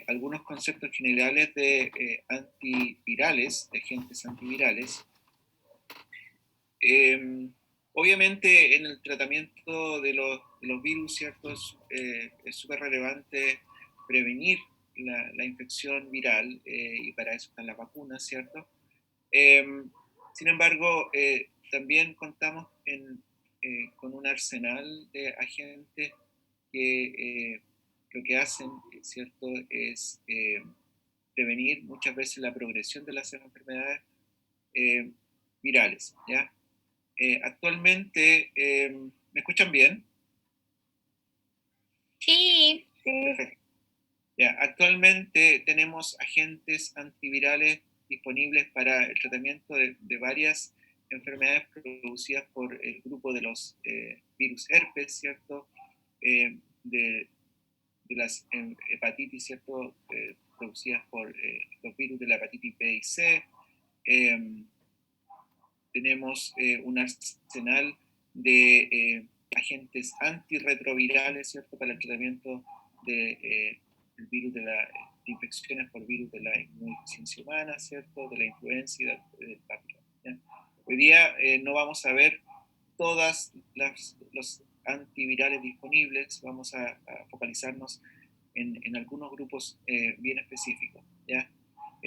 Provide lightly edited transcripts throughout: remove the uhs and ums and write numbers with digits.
algunos conceptos generales de antivirales, de agentes antivirales. Obviamente en el tratamiento de los virus, ¿cierto? Es súper relevante prevenir la infección viral y para eso están las vacunas, ¿cierto? Sin embargo, también contamos con un arsenal de agentes que lo que hacen, ¿cierto?, es prevenir muchas veces la progresión de las enfermedades eh, virales, ¿ya? Actualmente, ¿me escuchan bien? Sí, Perfecto. Ya, actualmente tenemos agentes antivirales disponibles para el tratamiento de varias enfermedades producidas por el grupo de los virus herpes, ¿cierto? De las hepatitis, ¿cierto? Producidas por los virus de la hepatitis B y C. Eh, tenemos un arsenal de agentes antirretrovirales, ¿cierto? Para el tratamiento de, el virus de infecciones por virus de la inmunodeficiencia humana, ¿cierto? De la influenza y del papiloma. ¿Ya? Hoy día no vamos a ver todas los antivirales disponibles, vamos a focalizarnos en algunos grupos bien específicos. ¿Ya?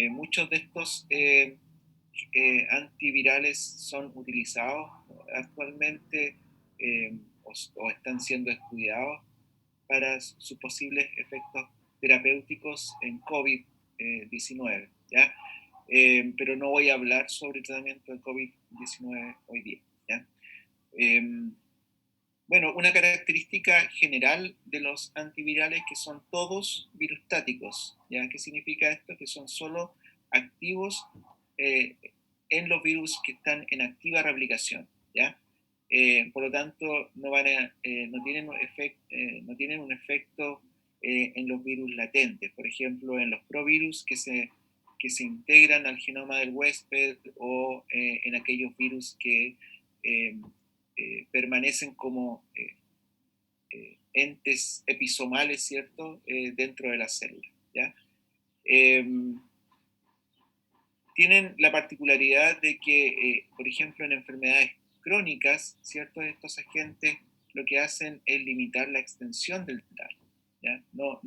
Muchos de estos antivirales son utilizados actualmente o están siendo estudiados para sus posibles efectos terapéuticos en COVID-19. ¿Ya? Pero no voy a hablar sobre el tratamiento de COVID-19 hoy día. ¿Ya? Eh, bueno, una característica general de los antivirales es que son todos virustáticos. ¿Ya? ¿Qué significa esto? Que son solo activos eh, en los virus que están en activa replicación. ¿Ya? Por lo tanto, no tienen un efecto en los virus latentes. Por ejemplo, en los provirus que se integran al genoma del huésped o en aquellos virus que eh, permanecen como entes episomales, ¿cierto?, dentro de la célula. ¿Ya? Eh, tienen la particularidad de que, por ejemplo, en enfermedades crónicas, ¿cierto?, estos agentes lo que hacen es limitar la extensión del daño. ¿Ya? No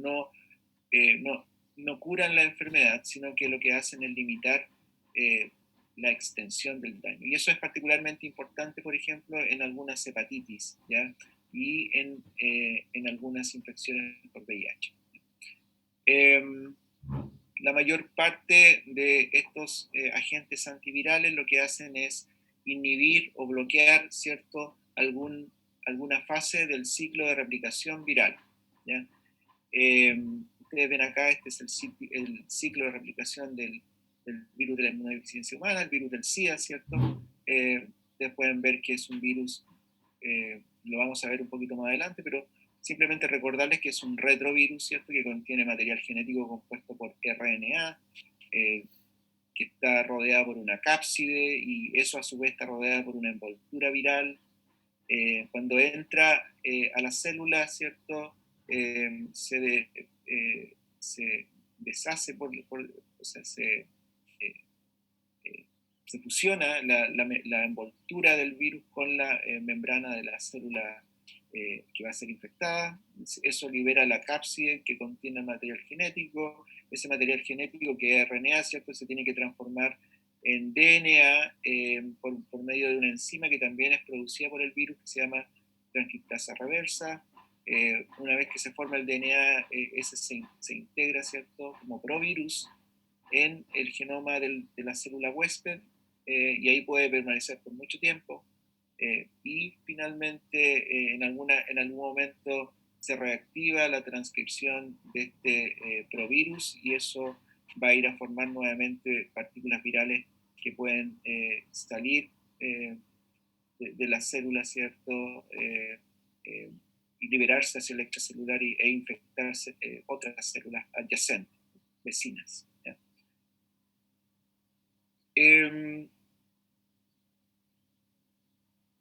curan la enfermedad, sino que lo que hacen es limitar eh, la extensión del daño. Y eso es particularmente importante, por ejemplo, en algunas hepatitis, ¿ya? Y en algunas infecciones por VIH. Eh, la mayor parte de estos agentes antivirales lo que hacen es inhibir o bloquear, ¿cierto?, alguna fase del ciclo de replicación viral. ¿Ya? Ustedes ven acá, este es el ciclo de replicación del virus de la inmunodeficiencia humana, el virus del SIDA, ¿cierto? Ustedes pueden ver que es un virus, lo vamos a ver un poquito más adelante, pero simplemente recordarles que es un retrovirus, ¿cierto? Que contiene material genético compuesto por RNA, eh, que está rodeada por una cápside y eso a su vez está rodeada por una envoltura viral. Cuando entra a la célula, ¿cierto? Se deshace, o sea, eh, eh, se fusiona la envoltura del virus con la membrana de la célula que va a ser infectada. Eso libera la cápside que contiene material genético. Ese material genético, que es RNA, ¿cierto?, se tiene que transformar en DNA por medio de una enzima que también es producida por el virus, que se llama transcriptasa reversa. Una vez que se forma el DNA, ese se integra, ¿cierto?, como provirus en el genoma de la célula huésped y ahí puede permanecer por mucho tiempo. Y finalmente, en algún momento se reactiva la transcripción de este provirus y eso va a ir a formar nuevamente partículas virales que pueden salir de las células, ¿cierto? Y liberarse hacia el extracelular e infectarse otras células adyacentes, vecinas. ¿Ya? Eh,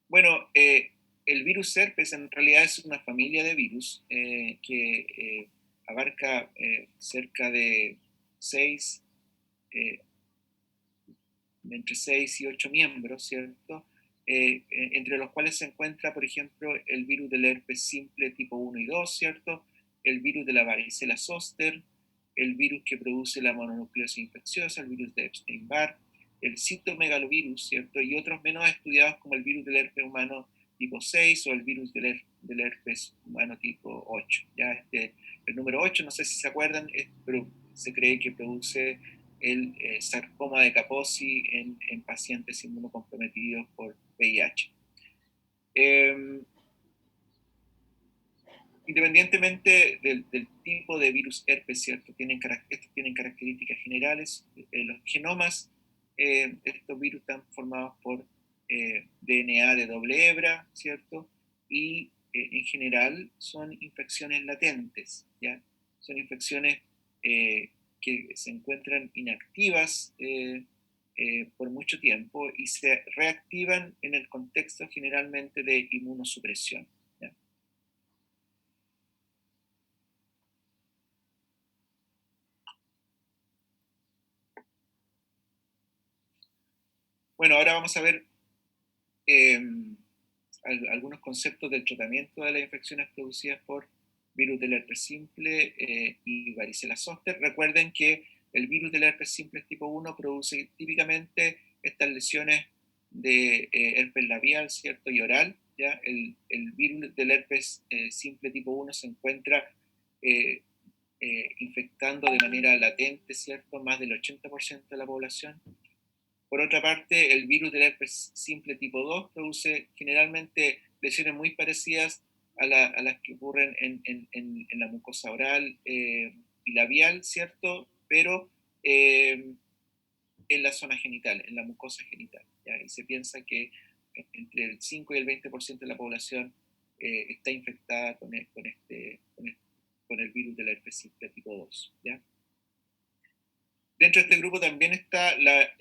bueno, el virus herpes en realidad es una familia de virus que abarca cerca de 6, entre 6 y 8 miembros, ¿cierto? Entre los cuales se encuentra, por ejemplo, el virus del herpes simple tipo 1 y 2, ¿cierto? El virus de la varicela zoster, el virus que produce la mononucleosis infecciosa, el virus de Epstein-Barr, el citomegalovirus, ¿cierto? Y otros menos estudiados como el virus del herpes humano tipo 6 o el virus del herpes humano tipo 8. ¿Ya? El número 8, no sé si se acuerdan, pero se cree que produce el sarcoma de Kaposi en pacientes inmunocomprometidos por VIH. Independientemente del tipo de virus herpes, ¿cierto? Estos tienen características generales. Los genomas de estos virus están formados por DNA de doble hebra, ¿cierto? Y en general son infecciones latentes, ¿ya? Son infecciones que se encuentran inactivas por mucho tiempo y se reactivan en el contexto generalmente de inmunosupresión. ¿Ya? Bueno, ahora vamos a ver eh, algunos conceptos del tratamiento de las infecciones producidas por virus del herpes simple y varicela zoster. Recuerden que el virus del herpes simple tipo 1 produce típicamente estas lesiones de herpes labial, ¿cierto? Y oral. ¿Ya? El virus del herpes simple tipo 1 se encuentra eh, infectando de manera latente, ¿cierto? Más del 80% de la población. Por otra parte, el virus del herpes simple tipo 2 produce generalmente lesiones muy parecidas a las que ocurren en la mucosa oral y labial, ¿cierto? Pero en la zona genital, en la mucosa genital. ¿Ya? Y se piensa que entre el 5 y el 20% de la población está infectada con el virus del herpes simple tipo 2. ¿Ya? Dentro de este grupo también está la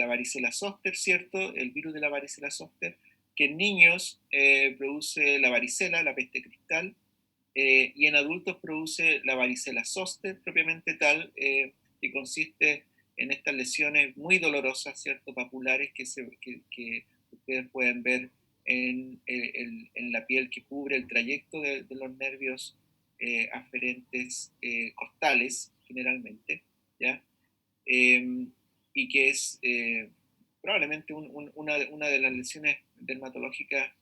varicela zoster, ¿cierto? El virus de la varicela zoster, que en niños produce la varicela, la peste cristal, y en adultos produce la varicela zoster propiamente tal, que consiste en estas lesiones muy dolorosas, ¿cierto? Papulares que ustedes pueden ver en la piel que cubre el trayecto de los nervios aferentes costales, generalmente. ¿Ya? Y que es probablemente una de las lesiones dermatológicas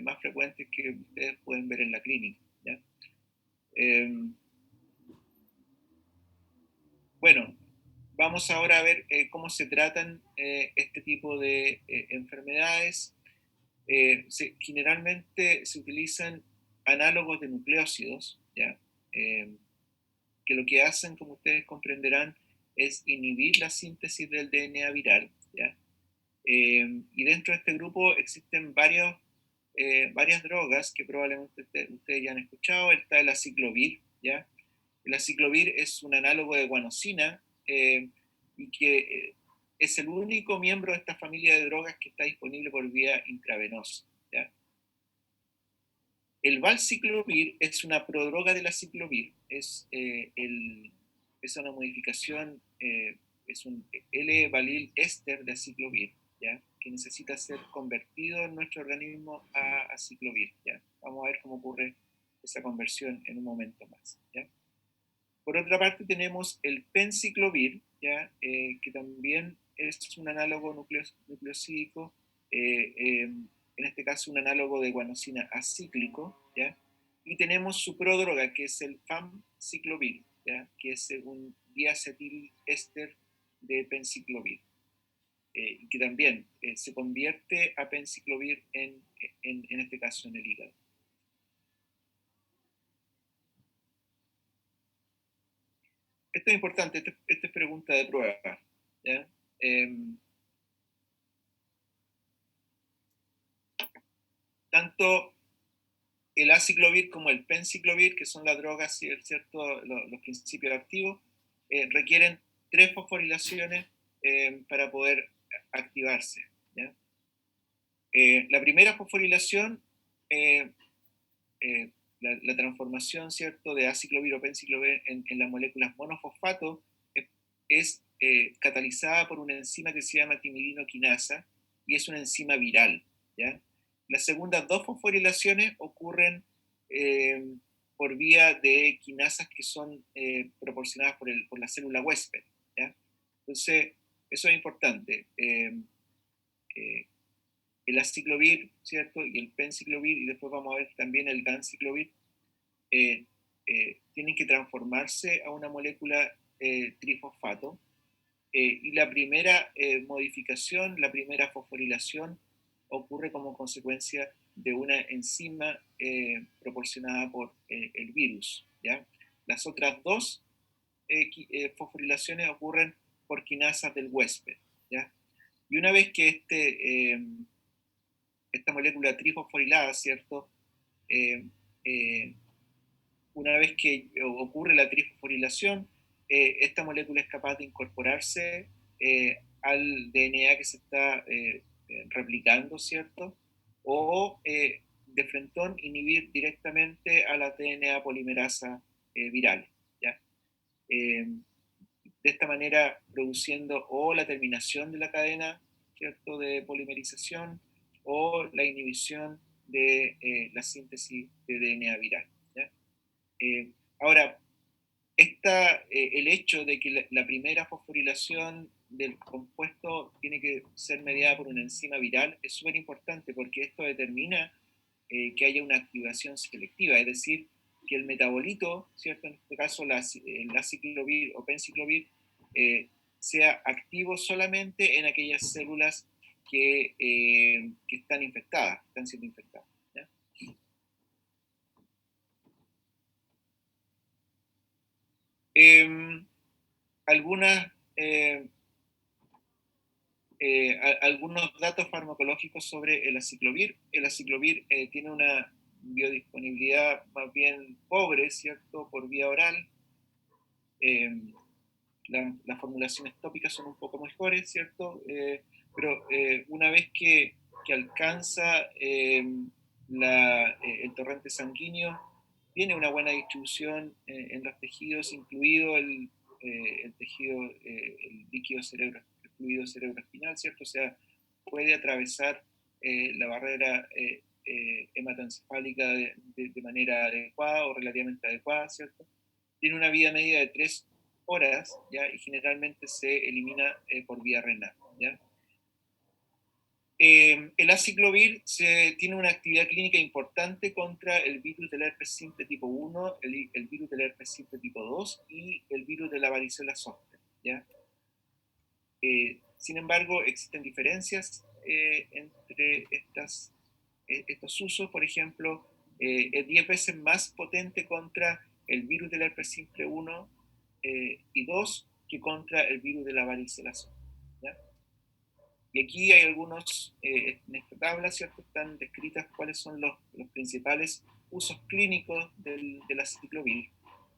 más frecuentes que ustedes pueden ver en la clínica. ¿Ya? Eh, bueno, vamos ahora a ver cómo se tratan este tipo de enfermedades. Generalmente se utilizan análogos de nucleócidos, ¿ya? Eh, que lo que hacen, como ustedes comprenderán, es inhibir la síntesis del DNA viral. ¿Ya? Y dentro de este grupo existen varias drogas que probablemente ustedes ya han escuchado. Está el aciclovir. ¿Ya? El aciclovir es un análogo de guanosina y que es el único miembro de esta familia de drogas que está disponible por vía intravenosa. ¿Ya? El valciclovir es una prodroga del aciclovir, es una modificación, es un L-valil éster de aciclovir, ¿ya? Que necesita ser convertido en nuestro organismo a aciclovir. ¿Ya? Vamos a ver cómo ocurre esa conversión en un momento más. ¿Ya? Por otra parte tenemos el penciclovir, ¿ya? Que también es un análogo nucleosídico, en este caso un análogo de guanosina acíclico, ¿ya? Y tenemos su prodroga, que es el famciclovir, ¿ya? Que es un diacetil de penciclovir, y que también se convierte a penciclovir en este caso en el hígado. Esto es importante, esta es pregunta de prueba. ¿Ya? Tanto el aciclovir como el penciclovir, que son las drogas, ¿cierto? Los principios activos, requieren 3 fosforilaciones para poder activarse. ¿Ya? La primera fosforilación, eh, la transformación, ¿cierto?, de aciclovir o penciclovir en las moléculas monofosfato es catalizada por una enzima que se llama timidinoquinasa y es una enzima viral, ¿ya? Las segundas dos fosforilaciones ocurren por vía de quinasas que son proporcionadas por la célula huésped, ¿ya? Entonces, eso es importante. Eh, el aciclovir, ¿cierto? Y el penciclovir, y después vamos a ver también el ganciclovir, tienen que transformarse a una molécula trifosfato. Y la primera modificación, la primera fosforilación, ocurre como consecuencia de una enzima proporcionada por el virus, ¿ya? Las otras dos fosforilaciones ocurren por quinasas del huésped, ¿ya? Y una vez que esta molécula trifosforilada, ¿cierto? Eh, eh, una vez que ocurre la trifosforilación, esta molécula es capaz de incorporarse al DNA que se está replicando, ¿cierto? O de frentón inhibir directamente a la DNA polimerasa viral, ¿ya? De esta manera produciendo o la terminación de la cadena, ¿cierto?, de polimerización o la inhibición de la síntesis de DNA viral, ¿ya? Ahora, el hecho de que la primera fosforilación del compuesto tiene que ser mediada por una enzima viral es súper importante porque esto determina que haya una activación selectiva, es decir, que el metabolito, ¿cierto? En este caso el aciclovir o penciclovir, sea activo solamente en aquellas células que están infectadas, están siendo infectadas, ¿ya? Eh, algunas algunos datos farmacológicos sobre el aciclovir. El aciclovir tiene una biodisponibilidad más bien pobre, ¿cierto?, por vía oral. Eh, las formulaciones tópicas son un poco mejores, ¿cierto? Pero una vez que alcanza el torrente sanguíneo, tiene una buena distribución en los tejidos, incluido el tejido, el líquido cerebro, el fluido cerebroespinal, ¿cierto? O sea, puede atravesar la barrera hematoencefálica de manera adecuada o relativamente adecuada, ¿cierto? Tiene una vida media de 3 horas, ¿ya? Y generalmente se elimina por vía renal, ¿ya? El aciclovir tiene una actividad clínica importante contra el virus del herpes simple tipo 1, el virus del herpes simple tipo 2 y el virus de la varicela zoster, ¿ya? Sin embargo, existen diferencias entre estos usos. Por ejemplo, es 10 veces más potente contra el virus del herpes simple 1 y 2 que contra el virus de la varicela zoster, ¿ya? Y aquí hay algunos, en esta tabla, ¿cierto? Están descritas cuáles son los principales usos clínicos del aciclovir.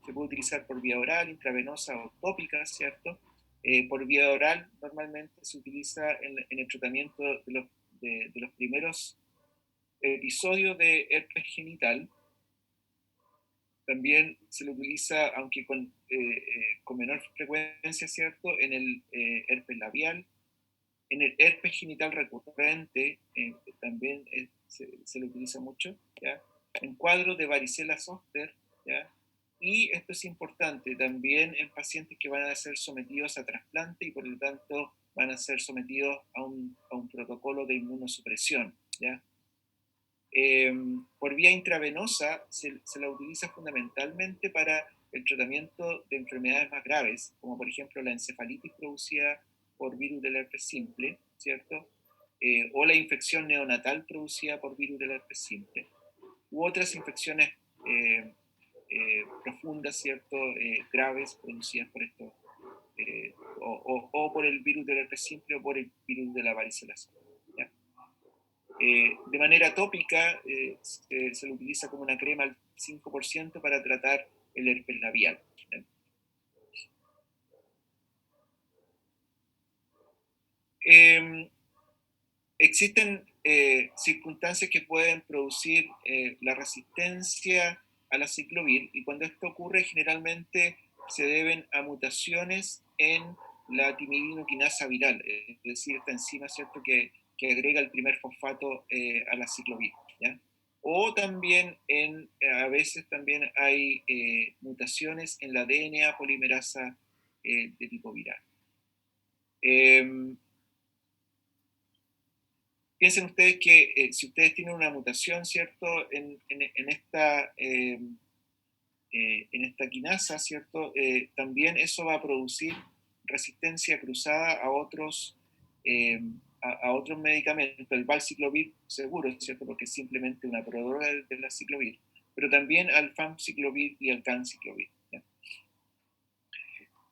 Se puede utilizar por vía oral, intravenosa o tópica, ¿cierto? Por vía oral normalmente se utiliza en el tratamiento de los primeros episodios de herpes genital. También se lo utiliza, aunque con menor frecuencia, ¿cierto?, en el herpes labial. En el herpes genital recurrente también se lo utiliza mucho, ¿ya? En cuadros de varicela zoster, ¿ya? Y esto es importante también en pacientes que van a ser sometidos a trasplante y por lo tanto van a ser sometidos a un protocolo de inmunosupresión, ¿ya? Eh, por vía intravenosa se la utiliza fundamentalmente para el tratamiento de enfermedades más graves, como por ejemplo la encefalitis producida por virus del herpes simple, ¿cierto? O la infección neonatal producida por virus del herpes simple, u otras infecciones profundas, ¿cierto? Graves producidas por esto, o por el virus del herpes simple o por el virus de la varicela zoster, ¿ya? De manera tópica se lo utiliza como una crema al 5% para tratar el herpes labial. Eh, Existen circunstancias que pueden producir la resistencia a la ciclovir, y cuando esto ocurre generalmente se deben a mutaciones en la timidinoquinasa viral, es decir, esta enzima, ¿cierto?, que agrega el primer fosfato a la ciclovir, ¿ya? O también a veces también hay mutaciones en la DNA polimerasa de tipo viral. Piensen ustedes que si ustedes tienen una mutación, ¿cierto?, en esta quinasa, ¿cierto? También eso va a producir resistencia cruzada a eh, a otros medicamentos. El valciclovir seguro, ¿cierto?, porque es simplemente una prodroga de la ciclovir, pero también al famciclovir y al canciclovir.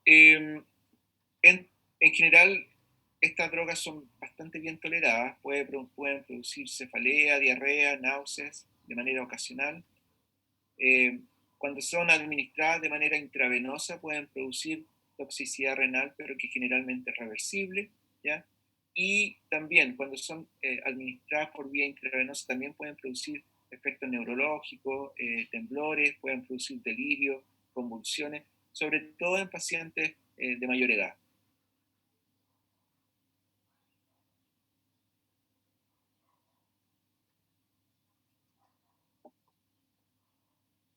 Eh, en general, estas drogas son bastante bien toleradas, pueden producir cefalea, diarrea, náuseas de manera ocasional. Cuando son administradas de manera intravenosa pueden producir toxicidad renal, pero que generalmente es reversible, ¿ya? Y también cuando son administradas por vía intravenosa también pueden producir efectos neurológicos, temblores, pueden producir delirio, convulsiones, sobre todo en pacientes de mayor edad.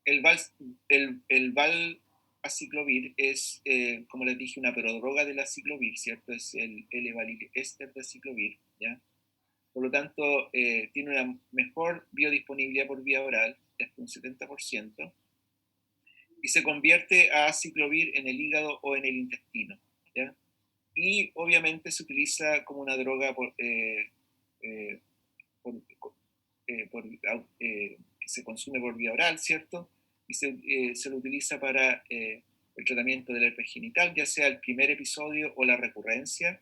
El, val, el valaciclovir es, como les dije, una prodroga de la ciclovir, ¿cierto? Es el L-valilester de ciclovir, ¿ya? Por lo tanto, tiene una mejor biodisponibilidad por vía oral, de hasta un 70%, y se convierte a ciclovir en el hígado o en el intestino, ¿ya? Y obviamente se utiliza como una droga eh, por, que se consume por vía oral, ¿cierto? Y se lo utiliza para el tratamiento del herpes genital, ya sea el primer episodio o la recurrencia.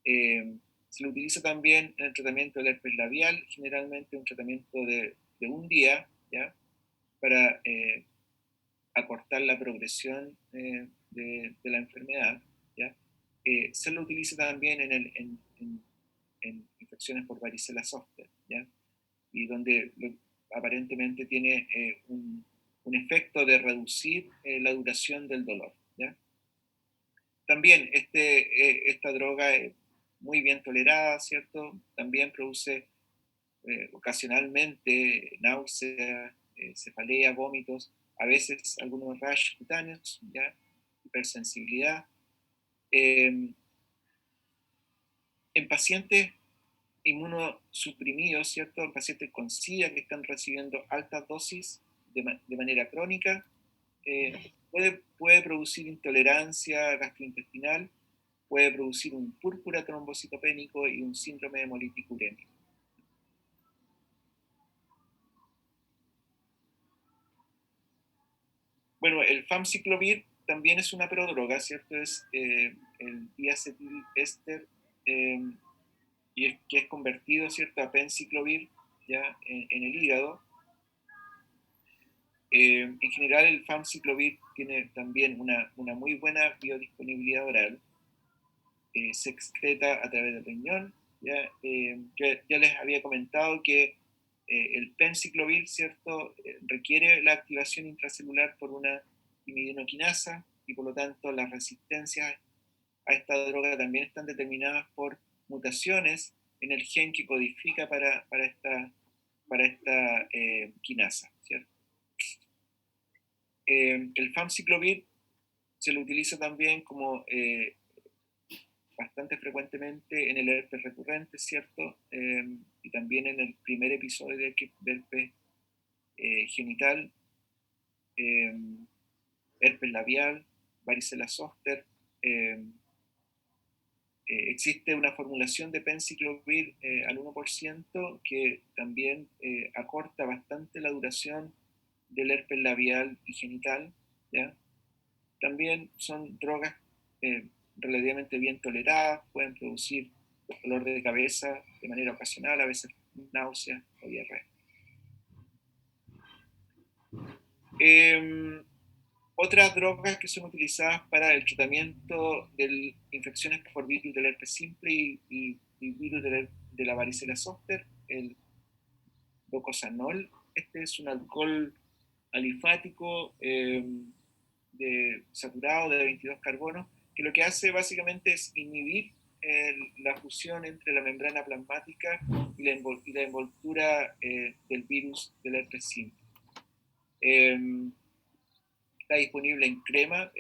Eh, Se lo utiliza también en el tratamiento del herpes labial, generalmente un tratamiento de un día, ¿ya? Para acortar la progresión de la enfermedad, ¿ya? Se lo utiliza también en infecciones por varicela zoster, ¿ya? Y donde aparentemente tiene un efecto de reducir la duración del dolor, ¿ya? También esta droga es muy bien tolerada, ¿cierto? También produce ocasionalmente náuseas, cefalea, vómitos, a veces algunos rash cutáneos, ¿ya? Hipersensibilidad. Eh, en pacientes inmunosuprimidos, ¿cierto? En pacientes con SIDA que están recibiendo altas dosis de manera crónica, puede producir intolerancia gastrointestinal, puede producir un púrpura trombocitopénico y un síndrome de hemolitis urémica. Bueno, el famciclovir también es una prodroga, ¿cierto? Es el diacetil eh, que es convertido, ¿cierto?, a penciclovir ya en el hígado. En general, el famciclovir tiene también una muy buena biodisponibilidad oral. Se excreta a través del riñón. ¿Ya? Ya les había comentado que el penciclovir, ¿cierto?, requiere la activación intracelular por una imidinoquinasa y por lo tanto las resistencias a esta droga también están determinadas por mutaciones en el gen que codifica para esta quinasa, ¿cierto? El famciclovir se lo utiliza también como bastante frecuentemente en el herpes recurrente, ¿cierto? Y también en el primer episodio de herpes genital, eh, herpes labial, varicela zoster. Eh, Existe una formulación de penciclovir al 1% que también acorta bastante la duración del herpes labial y genital, ¿ya? También son drogas eh, relativamente bien toleradas, pueden producir dolor de cabeza de manera ocasional, a veces náuseas o diarrea. Eh, Otras drogas que son utilizadas para el tratamiento de infecciones por virus del herpes simple y virus de la varicela zoster, el docosanol. Este es un alcohol alifático saturado de 22 carbonos, que lo que hace básicamente es inhibir la fusión entre la membrana plasmática y la envoltura del virus del herpes simple. Está disponible en crema,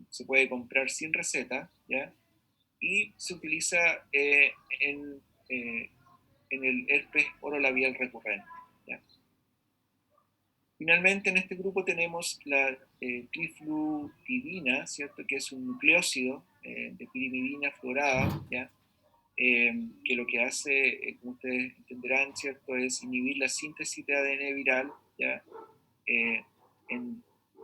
se puede comprar sin receta, ¿ya? Y se utiliza en, eh, en el herpes orolabial recurrente, ¿ya? Finalmente, en este grupo tenemos la trifluoridina, ¿cierto? Que es un nucleócido de pirimidina fluorada, ¿ya? Que lo que hace, como ustedes entenderán, ¿cierto? Es inhibir la síntesis de ADN viral, ¿ya? En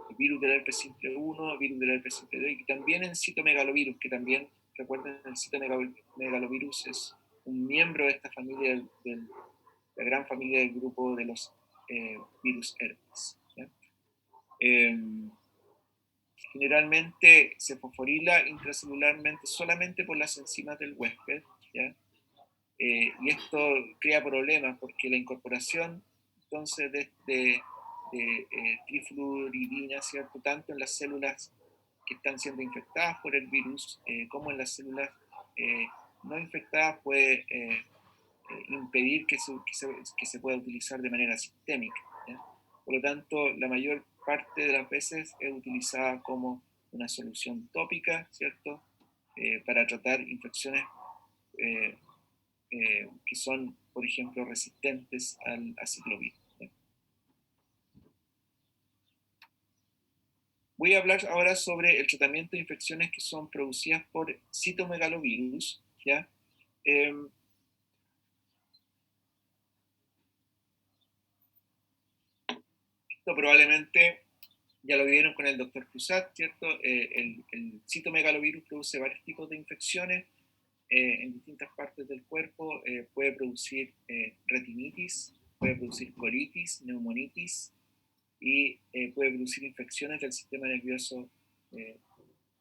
el virus del herpes simple 1, virus del herpes simple 2 y también en citomegalovirus, que también, recuerden, el citomegalovirus es un miembro de esta familia, la gran familia del grupo de los virus herpes, ¿ya? Eh, Generalmente se fosforila intracelularmente solamente por las enzimas del huésped, ¿ya? Y esto crea problemas porque la incorporación entonces de trifluoridina, ¿cierto? Tanto en las células que están siendo infectadas por el virus como en las células eh, no infectadas puede impedir que se pueda utilizar de manera sistémica, ¿ya? Por lo tanto, la mayor parte de las veces es utilizada como una solución tópica, ¿cierto? Para tratar infecciones eh, que son, por ejemplo, resistentes al aciclovir, ¿ya? Voy a hablar ahora sobre el tratamiento de infecciones que son producidas por citomegalovirus, ¿ya? Eh, Esto probablemente ya lo vieron con el doctor Cruzat, ¿cierto? El citomegalovirus produce varios tipos de infecciones en distintas partes del cuerpo. Puede producir retinitis, puede producir colitis, neumonitis y puede producir infecciones del sistema nervioso eh,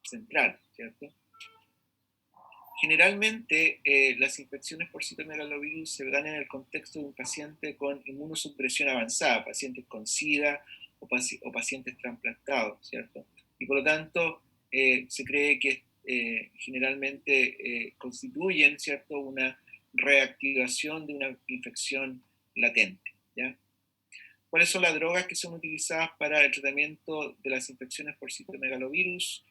central, ¿cierto? Generalmente las infecciones por citomegalovirus se dan en el contexto de un paciente con inmunosupresión avanzada, pacientes con SIDA o pacientes trasplantados, ¿cierto? Y por lo tanto se cree que generalmente constituyen, ¿cierto?, una reactivación de una infección latente, ¿ya? ¿Cuáles son las drogas que son utilizadas para el tratamiento de las infecciones por citomegalovirus?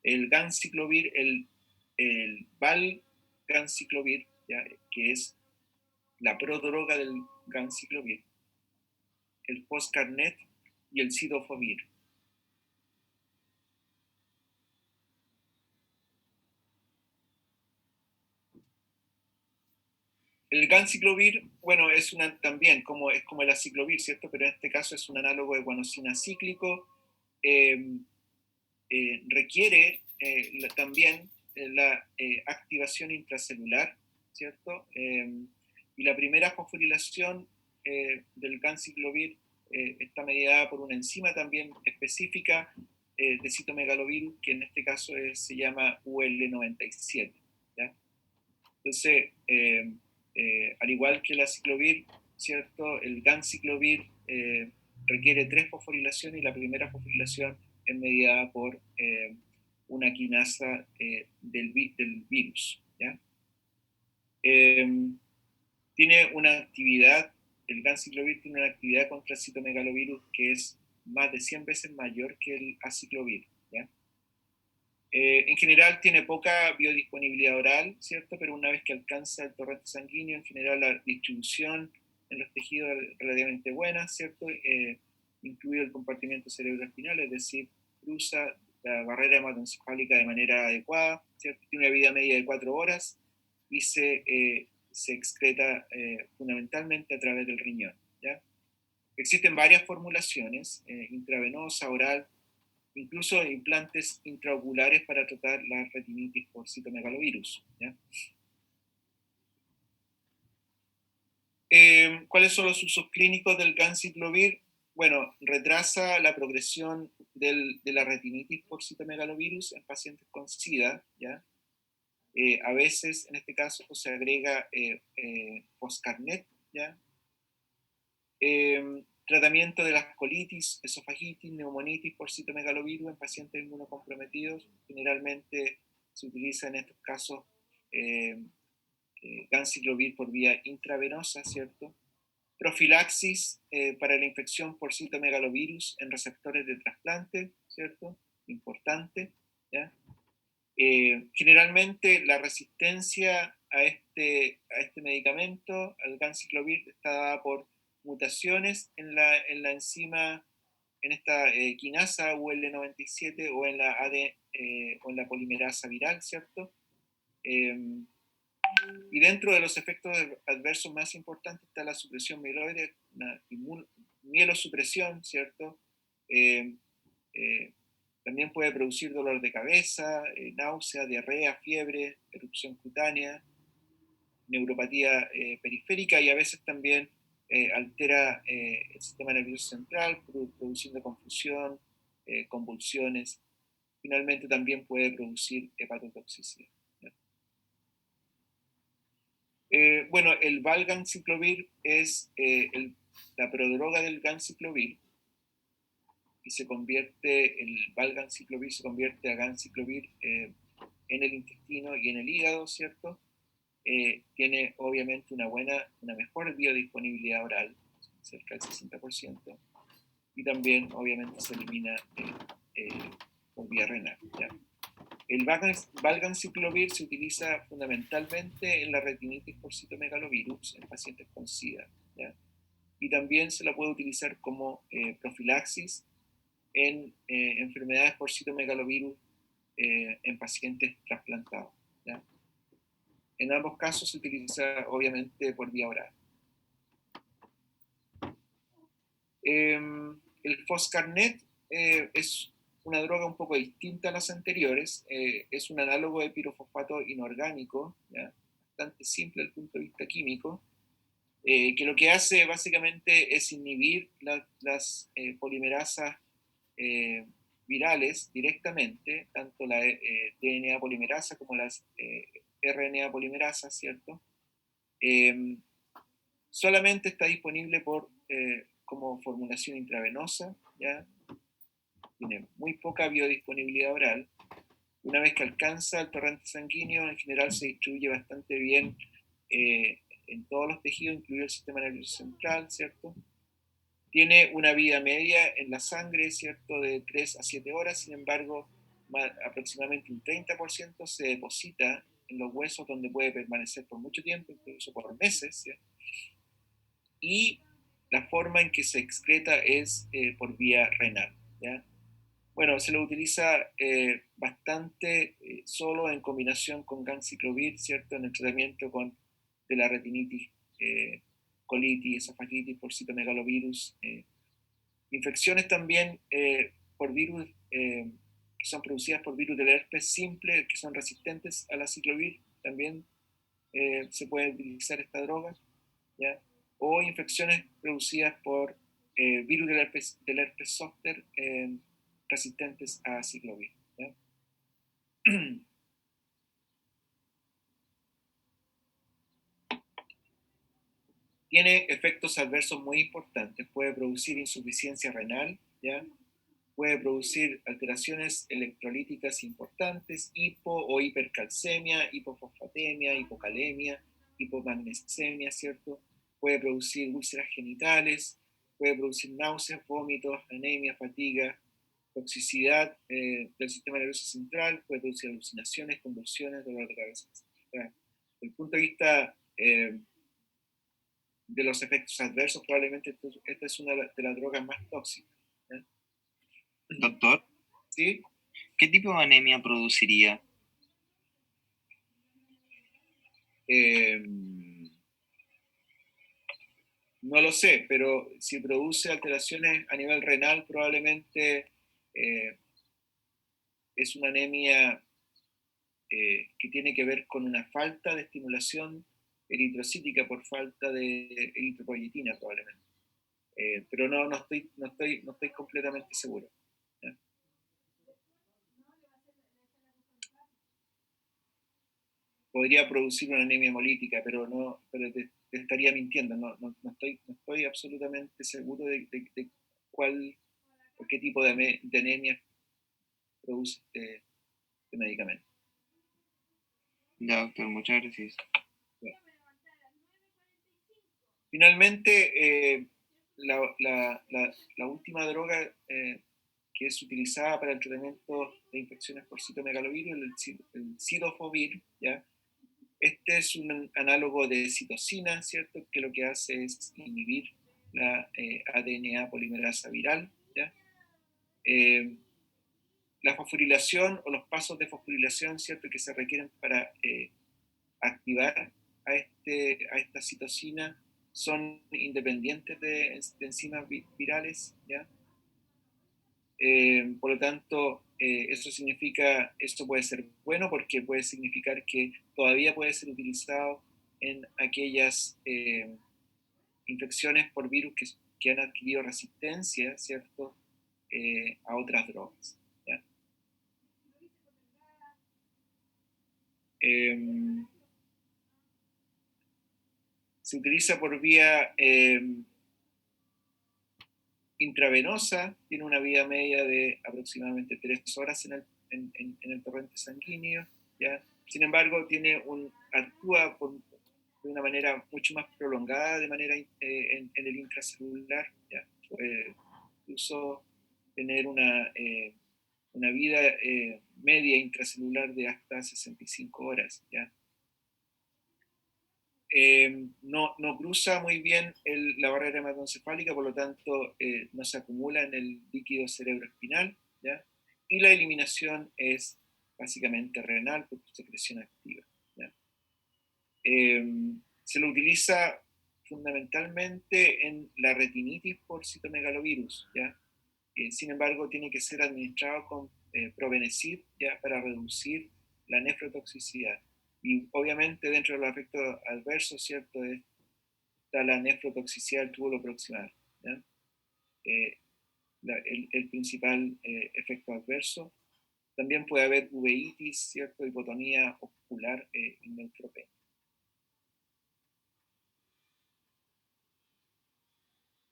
El ganciclovir, el valganciclovir, ¿ya?, que es la prodroga del ganciclovir, el foscarnet y el cidofovir. El ganciclovir, bueno, también es como el aciclovir, ¿cierto? Pero en este caso es un análogo de guanosina cíclico. Eh, Requiere también la activación intracelular, ¿cierto? Y la primera fosforilación del ganciclovir está mediada por una enzima también específica de citomegalovirus, que en este caso se llama UL97, ¿ya? Entonces, al igual que el aciclovir, ¿cierto? El ganciclovir requiere tres fosforilaciones y la primera fosforilación es mediada por una quinasa del virus, ¿ya? Eh, Tiene una actividad, el ganciclovir tiene una actividad contra el citomegalovirus que es más de 100 veces mayor que el aciclovir, ¿ya? En general tiene poca biodisponibilidad oral, ¿cierto? Pero una vez que alcanza el torrente sanguíneo, en general la distribución en los tejidos es relativamente buena, ¿cierto? Incluido el compartimiento cerebroespinal, es decir, cruza la barrera hematoencefálica de manera adecuada, ¿cierto? Tiene una vida media de 4 horas y se excreta fundamentalmente a través del riñón, ¿ya? Existen varias formulaciones, intravenosa, oral, incluso implantes intraoculares para tratar la retinitis por citomegalovirus, ¿ya? ¿Cuáles son los usos clínicos del ganciclovir? Bueno, retrasa la progresión de la retinitis por citomegalovirus en pacientes con SIDA, ¿ya? A veces, en este caso, se agrega foscarnet, ¿ya? Tratamiento de las colitis, esofagitis, neumonitis por citomegalovirus en pacientes inmunocomprometidos. Generalmente se utiliza en estos casos ganciclovir por vía intravenosa, ¿cierto? Profilaxis para la infección por citomegalovirus en receptores de trasplante, ¿cierto? Importante, ¿ya? Generalmente la resistencia a este medicamento, al ganciclovir, está dada por mutaciones en la enzima, en esta quinasa UL97 o en la o en la polimerasa viral, ¿cierto? Y dentro de los efectos adversos más importantes está la supresión mieloide, una mielosupresión, ¿cierto? Eh, eh, También puede producir dolor de cabeza, náusea, diarrea, fiebre, erupción cutánea, neuropatía periférica y a veces también altera el sistema nervioso central, produciendo confusión, convulsiones. Finalmente también puede producir hepatotoxicidad. Bueno, el valganciclovir es la prodroga del ganciclovir y el valganciclovir se convierte a ganciclovir en el intestino y en el hígado, ¿cierto? Tiene obviamente una mejor biodisponibilidad oral, cerca del 60%, y también obviamente se elimina por vía renal, ¿ya? El valganciclovir se utiliza fundamentalmente en la retinitis por citomegalovirus en pacientes con SIDA, ¿ya? Y también se la puede utilizar como profilaxis en enfermedades por citomegalovirus en pacientes trasplantados, ¿ya? En ambos casos se utiliza obviamente por vía oral. El Foscarnet es una droga un poco distinta a las anteriores. Es un análogo de pirofosfato inorgánico, ¿ya? Bastante simple desde el punto de vista químico, que lo que hace básicamente es inhibir las polimerasas virales directamente, tanto la DNA polimerasa como las RNA polimerasas, ¿cierto? Solamente está disponible como formulación intravenosa, ¿ya? Tiene muy poca biodisponibilidad oral. Una vez que alcanza el torrente sanguíneo, en general se distribuye bastante bien en todos los tejidos, incluido el sistema nervioso central, ¿cierto? Tiene una vida media en la sangre, ¿cierto?, de 3 a 7 horas, sin embargo, aproximadamente un 30% se deposita en los huesos, donde puede permanecer por mucho tiempo, incluso por meses, ¿cierto? Y la forma en que se excreta es por vía renal, ¿ya? Bueno, se lo utiliza bastante solo en combinación con ganciclovir, ¿cierto?, en el tratamiento de la retinitis, colitis, esofagitis por citomegalovirus. Infecciones también por virus que son producidas por virus del herpes simple, que son resistentes a la ciclovir, también se puede utilizar esta droga, ¿ya? O infecciones producidas por virus del herpes zóster resistentes a ciclovir, ¿ya? Tiene efectos adversos muy importantes. Puede producir insuficiencia renal, ¿ya? Puede producir alteraciones electrolíticas importantes, hipo o hipercalcemia, hipofosfatemia, hipocalemia, hipomagnesemia, ¿cierto? Puede producir úlceras genitales, puede producir náuseas, vómitos, anemia, fatiga, toxicidad del sistema nervioso central, puede producir alucinaciones, convulsiones, dolor de cabeza, etc. Desde el punto de vista de los efectos adversos, probablemente esta es una de las drogas más tóxicas, ¿eh? Doctor, ¿Sí? ¿qué tipo de anemia produciría? No lo sé, pero si produce alteraciones a nivel renal, probablemente es una anemia que tiene que ver con una falta de estimulación eritrocítica por falta de eritropoyetina, probablemente. Pero no estoy completamente seguro, ¿ya? podría producir una anemia hemolítica, pero te estaría mintiendo, no estoy absolutamente seguro de cuál o qué tipo de anemia produce este medicamento. Ya, doctor, muchas gracias. Bueno. Finalmente, la última droga que es utilizada para el tratamiento de infecciones por citomegalovirus, el cidofovir, ¿ya? Este es un análogo de citocina, ¿cierto? Que lo que hace es inhibir la ADNA polimerasa viral, ¿ya? La fosforilación o los pasos de fosforilación, ¿cierto? Que se requieren para activar a esta citocina son independientes de enzimas virales, ¿ya? Por lo tanto, esto puede ser bueno porque puede significar que todavía puede ser utilizado en aquellas infecciones por virus que han adquirido resistencia, ¿cierto? A otras drogas, ¿ya? Se utiliza por vía intravenosa, tiene una vida media de aproximadamente 3 horas en el torrente sanguíneo, ¿ya? Sin embargo, actúa de una manera mucho más prolongada en el intracelular, ¿ya? Puede incluso tener una vida media intracelular de hasta 65 horas, ¿ya? No cruza muy bien la barrera hematoencefálica, por lo tanto no se acumula en el líquido cerebroespinal, ¿ya? Y la eliminación es básicamente renal por secreción activa, ¿ya? Se lo utiliza fundamentalmente en la retinitis por citomegalovirus, ¿ya? Sin embargo, tiene que ser administrado con probenecid, ¿ya? Para reducir la nefrotoxicidad. Y obviamente dentro de los efectos adversos, ¿cierto? Está la nefrotoxicidad del túbulo proximal, ¿ya? Eh, el principal efecto adverso. También puede haber uveitis, ¿cierto? Hipotonía ocular y neutropenia.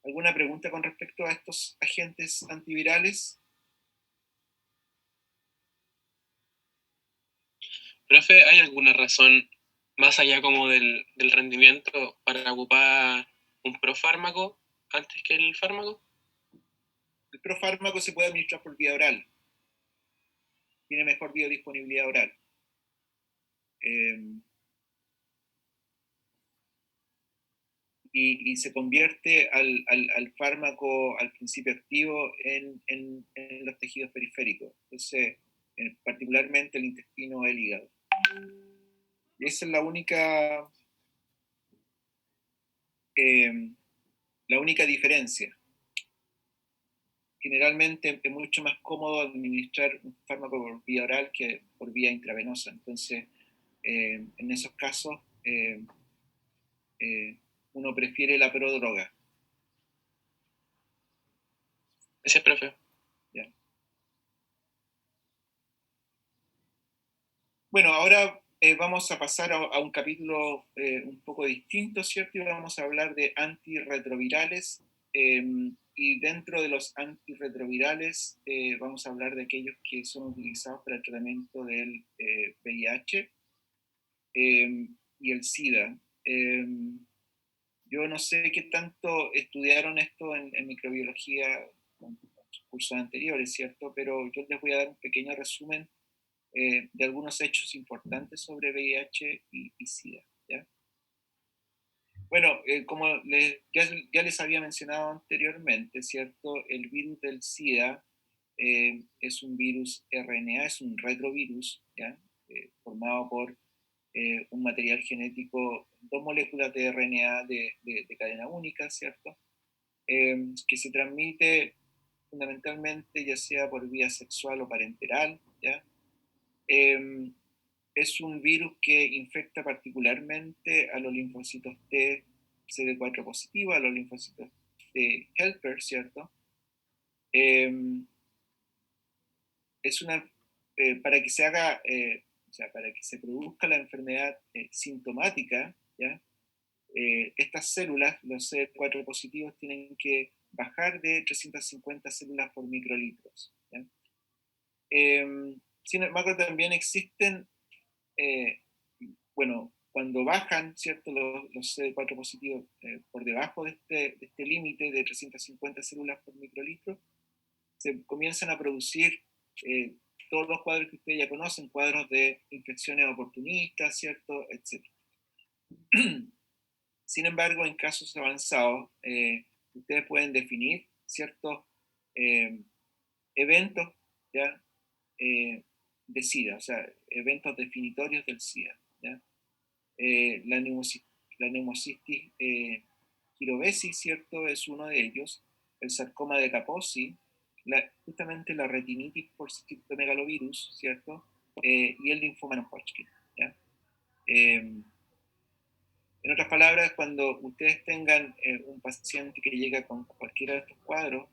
¿Alguna pregunta con respecto a estos agentes antivirales? Profe, ¿hay alguna razón más allá como del rendimiento para ocupar un profármaco antes que el fármaco? El profármaco se puede administrar por vía oral. Tiene mejor biodisponibilidad oral. Y se convierte al fármaco, al principio activo, en los tejidos periféricos. Entonces, particularmente el intestino o el hígado. Y esa es la única diferencia. Generalmente es mucho más cómodo administrar un fármaco por vía oral que por vía intravenosa. Entonces, en esos casos, uno prefiere la prodroga. Gracias, profe. ¿Ya? Bueno, ahora vamos a pasar a un capítulo un poco distinto, ¿cierto? Y vamos a hablar de antirretrovirales. Y dentro de los antirretrovirales vamos a hablar de aquellos que son utilizados para el tratamiento del VIH y el SIDA. Yo no sé qué tanto estudiaron esto en microbiología en sus cursos anteriores, ¿cierto? Pero yo les voy a dar un pequeño resumen de algunos hechos importantes sobre VIH y SIDA, ¿ya? Bueno, como ya les había mencionado anteriormente, ¿cierto? El virus del SIDA es un virus RNA, es un retrovirus, ¿ya? Formado por un material genético, 2 moléculas de RNA de cadena única, ¿cierto? Que se transmite fundamentalmente ya sea por vía sexual o parenteral, ¿ya? Es un virus que infecta particularmente a los linfocitos T CD4 positivo, a los linfocitos T helper, ¿cierto? Es una, para que se haga o sea, para que se produzca la enfermedad sintomática, ¿ya? Estas células, los CD4 positivos, tienen que bajar de 350 células por microlitros, ¿ya? Sin embargo, también existen, bueno, cuando bajan, ¿cierto?, los CD4 positivos por debajo de este límite de 350 células por microlitro, se comienzan a producir todos los cuadros que ustedes ya conocen, cuadros de infecciones oportunistas, ¿cierto?, etc. Sin embargo, en casos avanzados, ustedes pueden definir ciertos eventos, ¿ya? De SIDA, o sea, eventos definitorios del SIDA, ¿ya? La neumocistis girovesis, ¿cierto?, es uno de ellos, el sarcoma de Kaposi, justamente la retinitis por citomegalovirus, ¿cierto?, y el linfoma no-Hodgkin, ¿ya? En otras palabras, cuando ustedes tengan un paciente que llega con cualquiera de estos cuadros,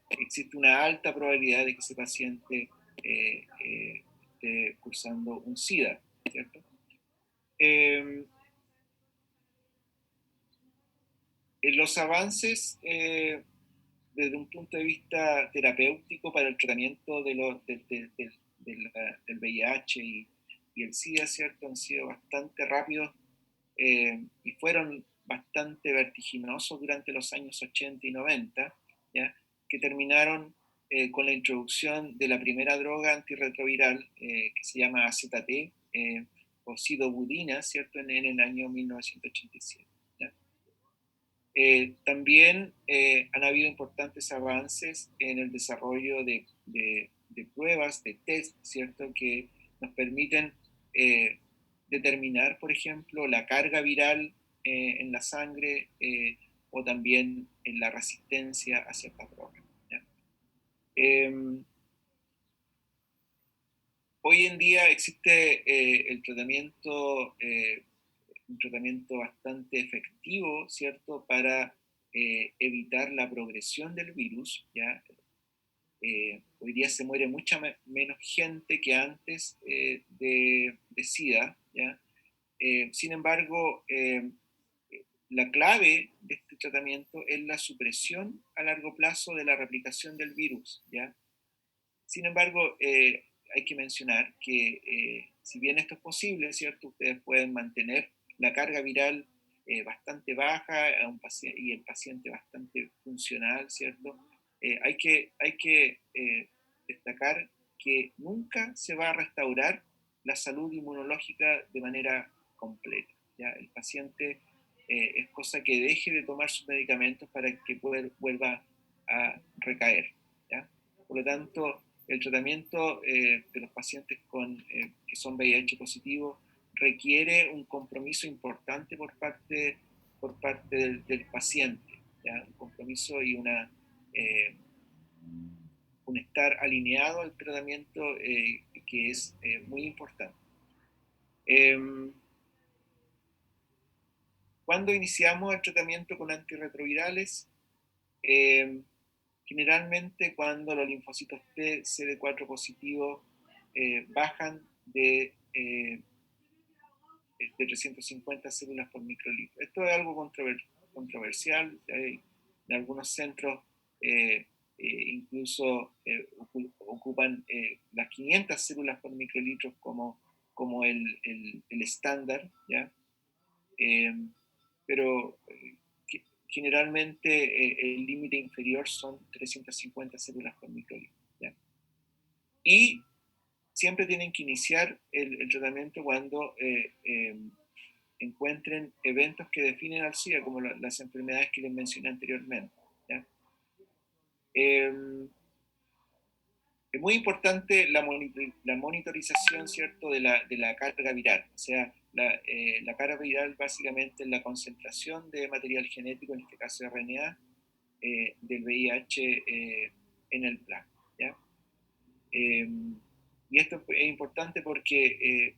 existe una alta probabilidad de que ese paciente esté cursando un SIDA, ¿cierto? Los avances desde un punto de vista terapéutico para el tratamiento del VIH y el SIDA, ¿cierto?, han sido bastante rápidos y fueron bastante vertiginosos durante los años 80 y 90, ¿ya?, que terminaron con la introducción de la primera droga antirretroviral que se llama AZT o sidobudina, ¿cierto?, en el año 1987. También han habido importantes avances en el desarrollo de pruebas, de test, ¿cierto?, que nos permiten determinar, por ejemplo, la carga viral en la sangre o también en la resistencia a ciertas drogas, ¿ya? Hoy en día existe un tratamiento bastante efectivo, ¿cierto?, para evitar la progresión del virus, ¿ya? Hoy día se muere mucha menos gente que antes de SIDA, ¿ya? Sin embargo, la clave de este tratamiento es la supresión a largo plazo de la replicación del virus, ¿ya? Sin embargo, hay que mencionar que si bien esto es posible, ¿cierto?, ustedes pueden mantener la carga viral bastante baja y el paciente bastante funcional, ¿cierto? Hay que destacar que nunca se va a restaurar la salud inmunológica de manera completa, ¿ya? El paciente es cosa que deje de tomar sus medicamentos para que vuelva a recaer, ¿ya? Por lo tanto, el tratamiento de los pacientes que son VIH positivos requiere un compromiso importante por parte del paciente, ¿ya? Un compromiso y un estar alineado al tratamiento que es muy importante. Cuando iniciamos el tratamiento con antirretrovirales, generalmente cuando los linfocitos T CD4 positivos bajan de 350 células por microlitro. Esto es algo controversial. En algunos centros incluso ocupan las 500 células por microlitro como el estándar, ¿ya? Pero generalmente el límite inferior son 350 células por microlitro, ¿ya? Y siempre tienen que iniciar el tratamiento cuando encuentren eventos que definen al SIDA, como las enfermedades que les mencioné anteriormente, ¿ya? Es muy importante la monitorización, ¿cierto?, de la carga viral. O sea, la carga viral básicamente es la concentración de material genético, en este caso RNA, del VIH en el plasma, ¿ya? Y esto es importante porque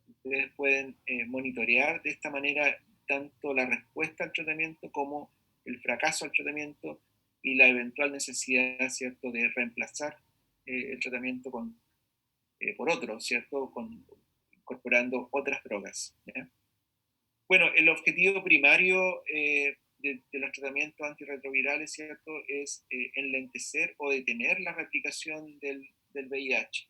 ustedes pueden monitorear de esta manera tanto la respuesta al tratamiento como el fracaso al tratamiento y la eventual necesidad, ¿cierto?, de reemplazar el tratamiento por otro, ¿cierto?, incorporando otras drogas, ¿ya? Bueno, el objetivo primario de los tratamientos antirretrovirales, ¿cierto?, es enlentecer o detener la replicación del VIH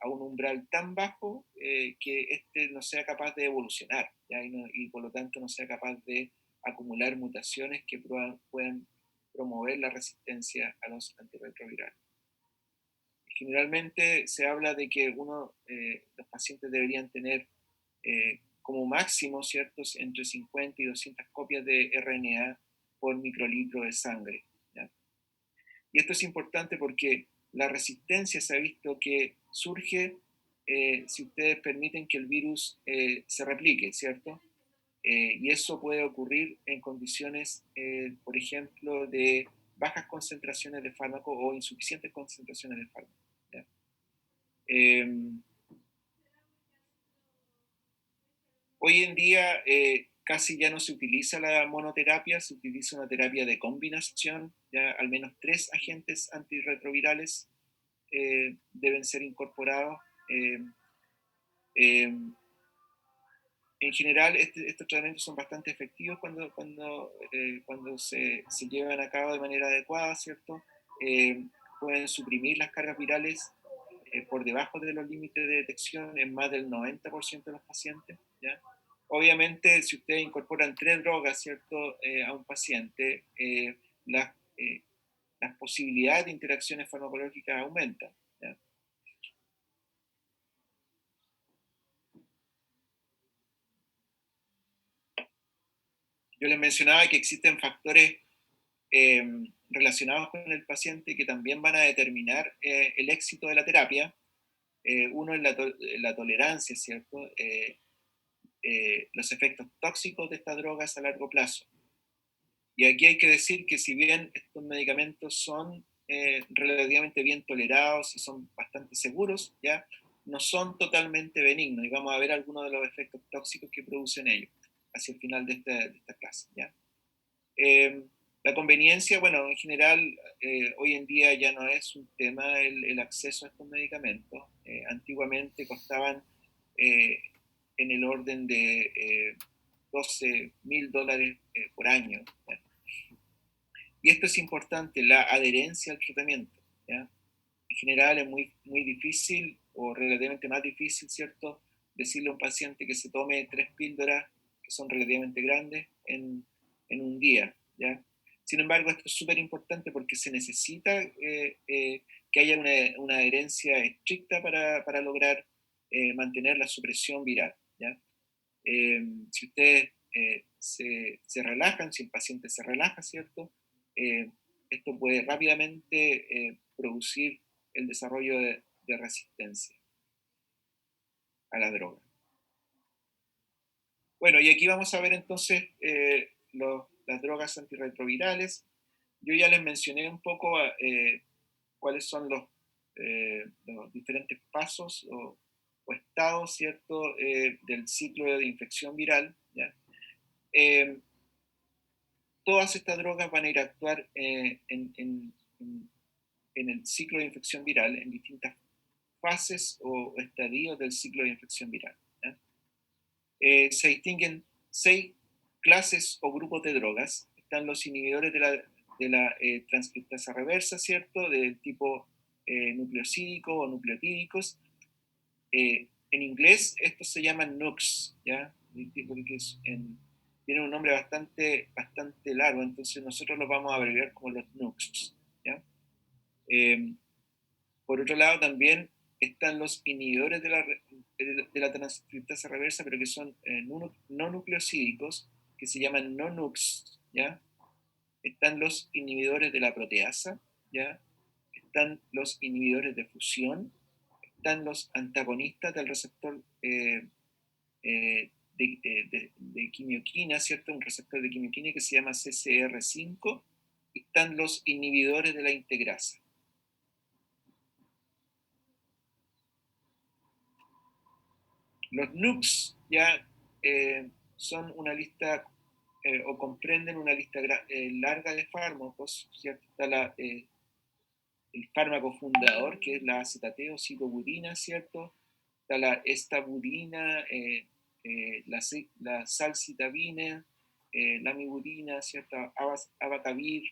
a un umbral tan bajo que este no sea capaz de evolucionar, ¿ya? Y por lo tanto no sea capaz de acumular mutaciones que puedan promover la resistencia a los antirretrovirales. Generalmente se habla de que los pacientes deberían tener como máximo, ¿ciertos?, entre 50 y 200 copias de RNA por microlitro de sangre, ¿ya? Y esto es importante porque la resistencia se ha visto que surge si ustedes permiten que el virus se replique, ¿cierto? Y eso puede ocurrir en condiciones, por ejemplo, de bajas concentraciones de fármaco o insuficientes concentraciones de fármaco, ¿ya? Hoy en día casi ya no se utiliza la monoterapia, se utiliza una terapia de combinación, ya al menos 3 agentes antirretrovirales deben ser incorporados. Eh, eh, en general, estos tratamientos son bastante efectivos cuando se llevan a cabo de manera adecuada, ¿cierto? Pueden suprimir las cargas virales por debajo de los límites de detección en más del 90% de los pacientes, ¿ya? Obviamente, si ustedes incorporan 3 drogas, ¿cierto?, a un paciente, las posibilidades de interacciones farmacológicas aumentan, ¿ya? Yo les mencionaba que existen factores eh, relacionados con el paciente que también van a determinar el éxito de la terapia. Uno es la tolerancia, ¿cierto? Los efectos tóxicos de estas drogas a largo plazo. Y aquí hay que decir que si bien estos medicamentos son relativamente bien tolerados y son bastante seguros, ¿ya?, no son totalmente benignos y vamos a ver algunos de los efectos tóxicos que producen ellos hacia el final de esta clase, ¿ya? Eh, la conveniencia, bueno, en general, hoy en día ya no es un tema el acceso a estos medicamentos. Antiguamente costaban eh, en el orden de $12,000 por año, ¿ya? Y esto es importante, la adherencia al tratamiento, ¿ya? En general es muy difícil o relativamente más difícil, ¿cierto?, decirle a un paciente que se tome 3 píldoras que son relativamente grandes en un día, ¿ya? Sin embargo, esto es súper importante porque se necesita que haya una adherencia estricta para lograr mantener la supresión viral, ¿ya? Si ustedes se relajan, si el paciente se relaja, ¿cierto? Eh, Esto puede rápidamente producir el desarrollo de resistencia a la droga. Bueno, y aquí vamos a ver entonces las drogas antirretrovirales. Yo ya les mencioné un poco cuáles son los diferentes pasos o estados, ¿cierto?, del ciclo de infección viral, ¿ya? Eh, Todas estas drogas van a ir a actuar en el ciclo de infección viral en distintas fases o estadios del ciclo de infección viral, ¿ya? Se distinguen 6 clases o grupos de drogas. Están los inhibidores de la transcriptasa reversa, ¿cierto?, del tipo nucleosídico o nucleotídicos. En inglés estos se llaman NUCs, ¿ya? Porque tienen un nombre bastante largo, entonces nosotros los vamos a abreviar como los NUCs, ¿ya? Eh, por otro lado, también están los inhibidores de la transcriptasa reversa, pero que son no nucleosídicos, que se llaman no-NUCs, ¿ya? Están los inhibidores de la proteasa, ¿ya? Están los inhibidores de fusión, están los antagonistas del receptor de quimioquina, ¿cierto? Un receptor de quimioquina que se llama CCR5, y están los inhibidores de la integrasa. Los NUCs ya son una lista o comprenden una lista larga de fármacos, ¿cierto? Está el fármaco fundador, que es la acetateo-citoburina, ¿cierto? está la estabudina, la salcitabina, la mibudina, ¿cierto? Abacavir,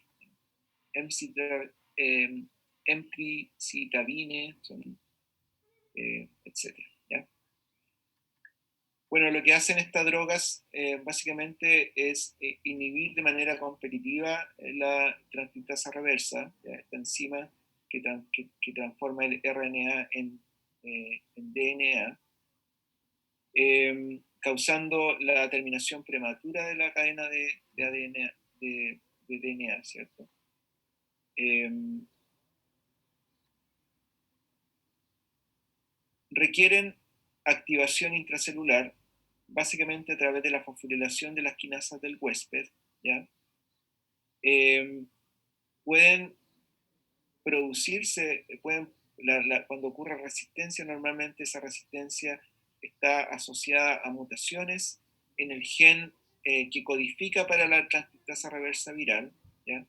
emtricitabine, etc. ¿ya? Bueno, lo que hacen estas drogas básicamente es inhibir de manera competitiva la transcriptasa reversa, ¿ya? Esta enzima que transforma el RNA en DNA, causando la terminación prematura de la cadena de ADN, de DNA, ¿cierto? Requieren activación intracelular, básicamente a través de la fosforilación de las quinasas del huésped, ¿ya? Pueden producirse, cuando ocurre resistencia, normalmente esa resistencia está asociada a mutaciones en el gen que codifica para la transcriptasa reversa viral, ¿ya?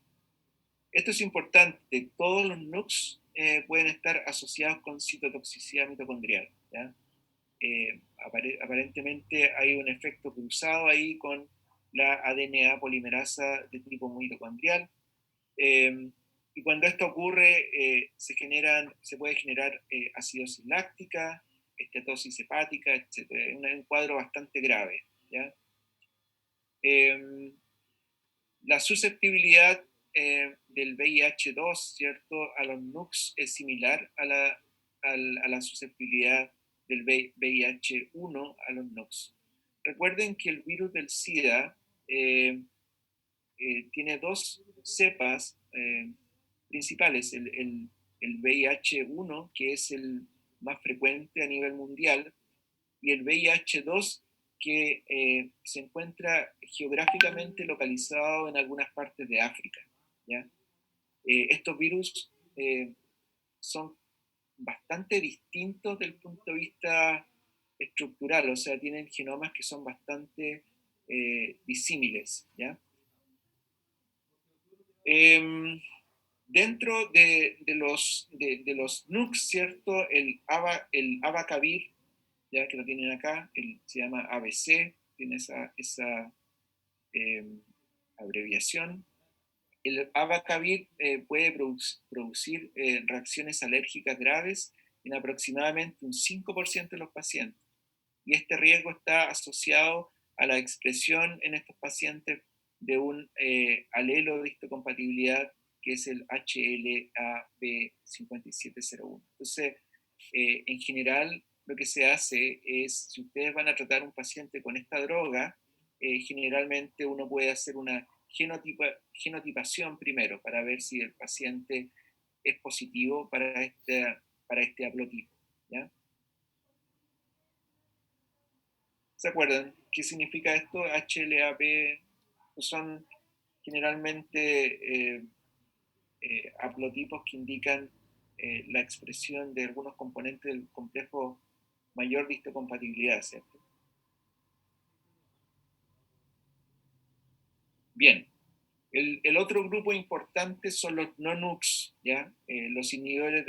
Esto es importante, todos los NUCs pueden estar asociados con citotoxicidad mitocondrial, ¿ya? Aparentemente hay un efecto cruzado ahí con la ADNA polimerasa de tipo mitocondrial, y cuando esto ocurre se puede generar acidosis láctica, esteatosis hepática, etc. Es un cuadro bastante grave, ¿ya? La susceptibilidad del VIH-2, ¿cierto?, a los NUCs es similar a la susceptibilidad del VIH-1 a los NUCs. Recuerden que el virus del SIDA tiene dos cepas principales, el VIH-1, que es el más frecuente a nivel mundial, y el VIH-2, que se encuentra geográficamente localizado en algunas partes de África, ¿ya? Estos virus son bastante distintos desde el punto de vista estructural, o sea, tienen genomas que son bastante disímiles, ¿ya? Dentro de los NUCs, ¿cierto? El abacavir, ya que lo tienen acá, se llama ABC, tiene esa abreviación. El abacavir puede producir reacciones alérgicas graves en aproximadamente un 5% de los pacientes. Y este riesgo está asociado a la expresión en estos pacientes de un alelo de histocompatibilidad que es el HLA-B5701. Entonces, en general, lo que se hace es, si ustedes van a tratar a un paciente con esta droga, generalmente uno puede hacer una genotipación primero para ver si el paciente es positivo para este haplotipo, ¿ya? ¿Se acuerdan qué significa esto? HLA-B son generalmente haplotipos que indican la expresión de algunos componentes del complejo mayor de histocompatibilidad, ¿cierto? Bien, el otro grupo importante son los no-NUCs, ¿ya? Los inhibidores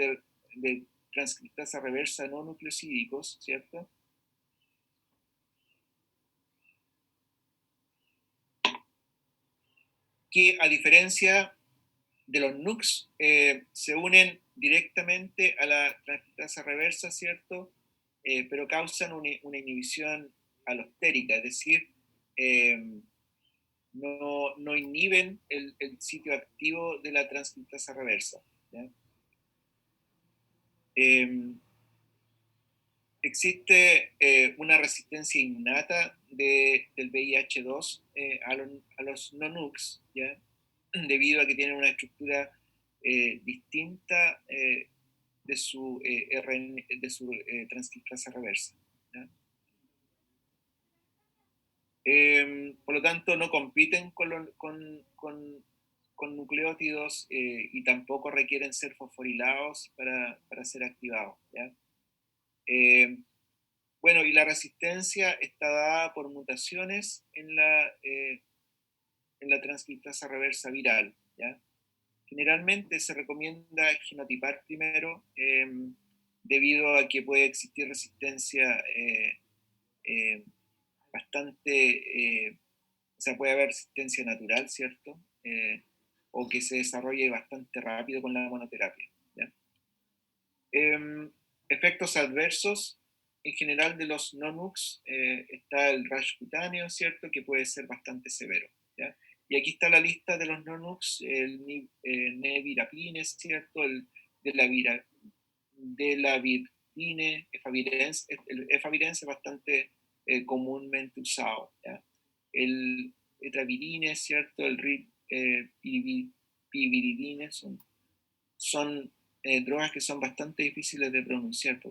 de transcriptasa reversa no nucleosídicos, ¿cierto? Que a diferencia de los NUCs se unen directamente a la transcriptasa reversa, ¿cierto? Pero causan una inhibición alostérica, es decir, no inhiben el sitio activo de la transcriptasa reversa, ¿ya? Existe una resistencia innata del VIH-2 a los no-NUCs, ¿ya? Debido a que tienen una estructura distinta de su transcriptasa reversa, ¿ya? Por lo tanto, no compiten con nucleótidos y tampoco requieren ser fosforilados para ser activados, ¿ya? Bueno, y la resistencia está dada por mutaciones en la transcriptasa reversa viral, ¿ya? Generalmente se recomienda genotipar primero debido a que puede existir resistencia bastante, o sea, puede haber resistencia natural, ¿cierto? O que se desarrolle bastante rápido con la monoterapia. ¿Ya? Efectos adversos, en general de los NONUCs, está el rash cutáneo, ¿cierto? Que puede ser bastante severo. ¿Ya? Y aquí está la lista de los NONUCs, el nevirapine, ¿cierto? El de la virine, efavirenz, el efavirenz es bastante comúnmente usado. ¿Ya? El etravirine, ¿cierto? El piviridine son drogas que son bastante difíciles de pronunciar.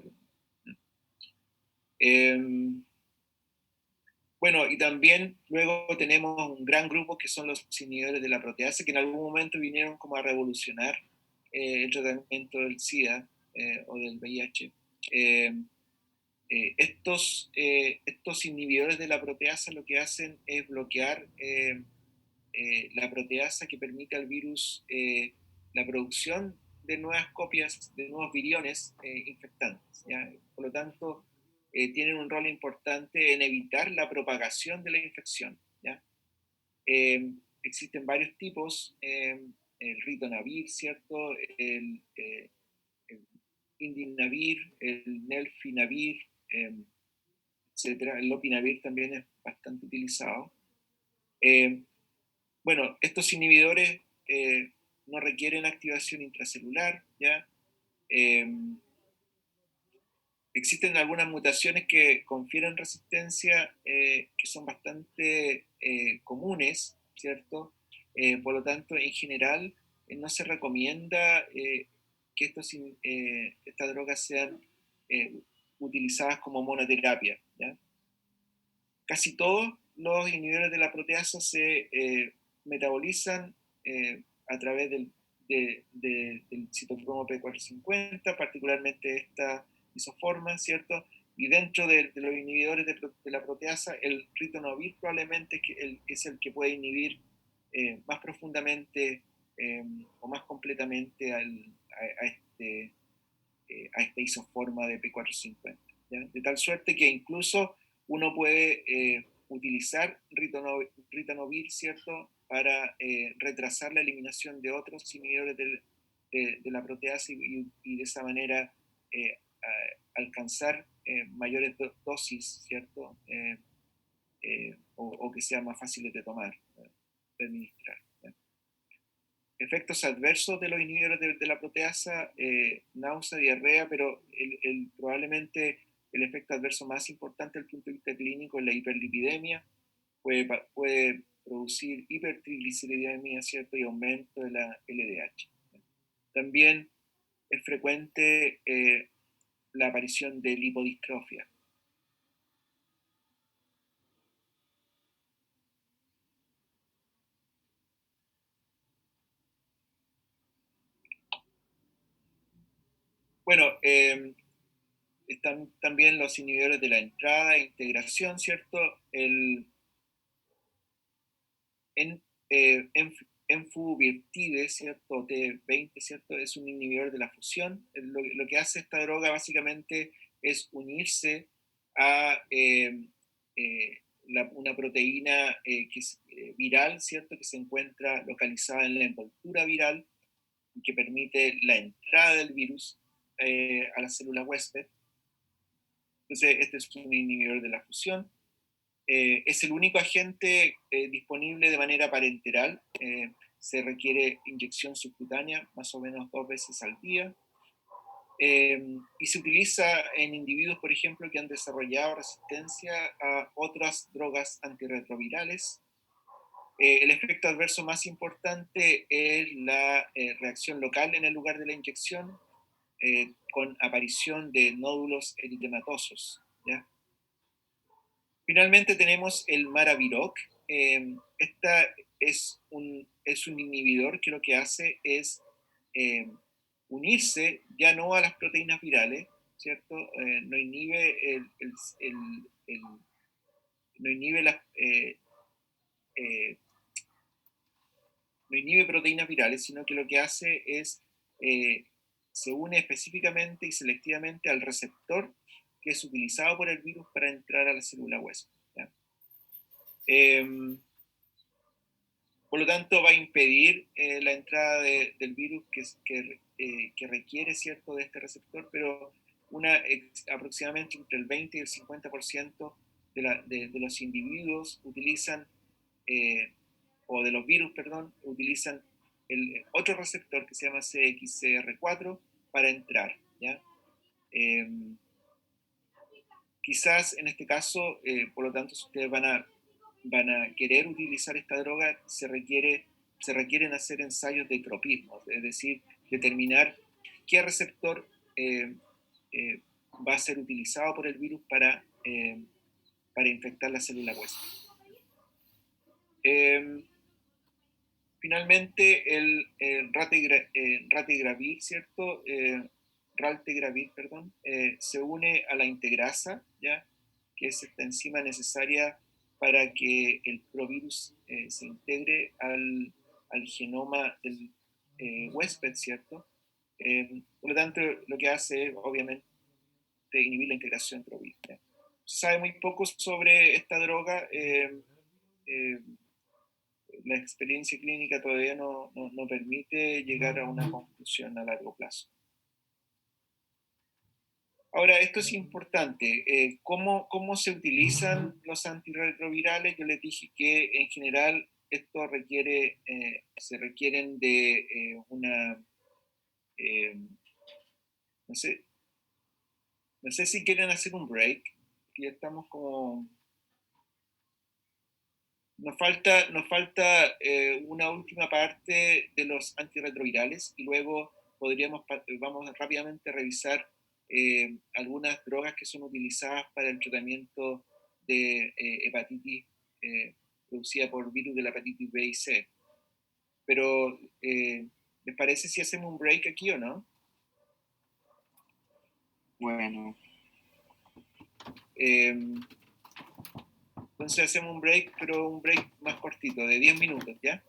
Bueno, y también luego tenemos un gran grupo que son los inhibidores de la proteasa, que en algún momento vinieron como a revolucionar el tratamiento del SIDA o del VIH. Estos inhibidores de la proteasa lo que hacen es bloquear la proteasa que permite al virus la producción de nuevas copias, de nuevos viriones infectantes. ¿Ya? Por lo tanto, tienen un rol importante en evitar la propagación de la infección. ¿Ya? Existen varios tipos, el ritonavir, ¿cierto? El indinavir, el nelfinavir, etc. El lopinavir también es bastante utilizado. Bueno, estos inhibidores no requieren activación intracelular, ¿ya? Existen algunas mutaciones que confieren resistencia que son bastante comunes, ¿cierto? Por lo tanto, en general, no se recomienda que estas drogas sean eh, utilizadas como monoterapia, ¿ya? Casi todos los inhibidores de la proteasa se metabolizan a través del citocromo P450, particularmente esta isoforma, ¿cierto? Y dentro de los inhibidores de la proteasa, el ritonavir probablemente es el que puede inhibir más profundamente o más completamente a esta isoforma de P450. ¿Ya? De tal suerte que incluso uno puede utilizar ritonavir, ¿cierto?, para retrasar la eliminación de otros inhibidores de la proteasa y de esa manera alcanzar mayores dosis, ¿cierto? O que sean más fáciles de tomar, de administrar. ¿Ya? Efectos adversos de los inhibidores de la proteasa, náusea, diarrea, pero probablemente el efecto adverso más importante desde el punto de vista clínico es la hiperlipidemia. Puede producir hipertrigliceridemia, ¿cierto? Y aumento de la LDH. También es frecuente la aparición de lipodistrofia. Bueno, están también los inhibidores de la entrada e integración, ¿cierto? Enfuvirtide, ¿cierto? T20, ¿cierto? Es un inhibidor de la fusión. Lo que hace esta droga básicamente es unirse a una proteína que es viral, ¿cierto? Que se encuentra localizada en la envoltura viral y que permite la entrada del virus a la célula huésped. Entonces, este es un inhibidor de la fusión. Es el único agente disponible de manera parenteral. Se requiere inyección subcutánea más o menos 2 veces al día. Y se utiliza en individuos, por ejemplo, que han desarrollado resistencia a otras drogas antirretrovirales. El efecto adverso más importante es la reacción local en el lugar de la inyección, con aparición de nódulos eritematosos. ¿Ya? Finalmente tenemos el Maraviroc. Esta es un inhibidor que lo que hace es unirse ya no a las proteínas virales, ¿cierto? No inhibe no inhibe no inhibe proteínas virales, sino que lo que hace es se une específicamente y selectivamente al receptor que es utilizado por el virus para entrar a la célula huésped. Por lo tanto, va a impedir la entrada del virus que requiere, ¿cierto?, de este receptor, pero aproximadamente entre el 20 y el 50% de los individuos utilizan, o de los virus, perdón, utilizan el otro receptor que se llama CXCR4 para entrar, ¿ya? Quizás en este caso, por lo tanto, si ustedes van a querer utilizar esta droga, se requieren hacer ensayos de tropismo, es decir, determinar qué receptor va a ser utilizado por el virus para infectar la célula huésped. Finalmente, el raltegravir, ¿cierto? Raltegravir, perdón, se une a la integrasa, ¿ya?, que es esta enzima necesaria para que el provirus se integre al genoma del huésped, ¿cierto? Por lo tanto, lo que hace es, obviamente, inhibir la integración provirus. Se sabe muy poco sobre esta droga. La experiencia clínica todavía no permite llegar a una conclusión a largo plazo. Ahora, esto es importante. ¿Cómo se utilizan los antirretrovirales? Yo les dije que en general esto se requieren de una... no sé si quieren hacer un break. Ya estamos como... Nos falta una última parte de los antirretrovirales y luego vamos rápidamente a revisar algunas drogas que son utilizadas para el tratamiento de hepatitis producida por virus de la hepatitis B y C. Pero, ¿les parece si hacemos un break aquí o no? Bueno. Entonces hacemos un break, pero un break más cortito, de 10 minutos, ¿ya?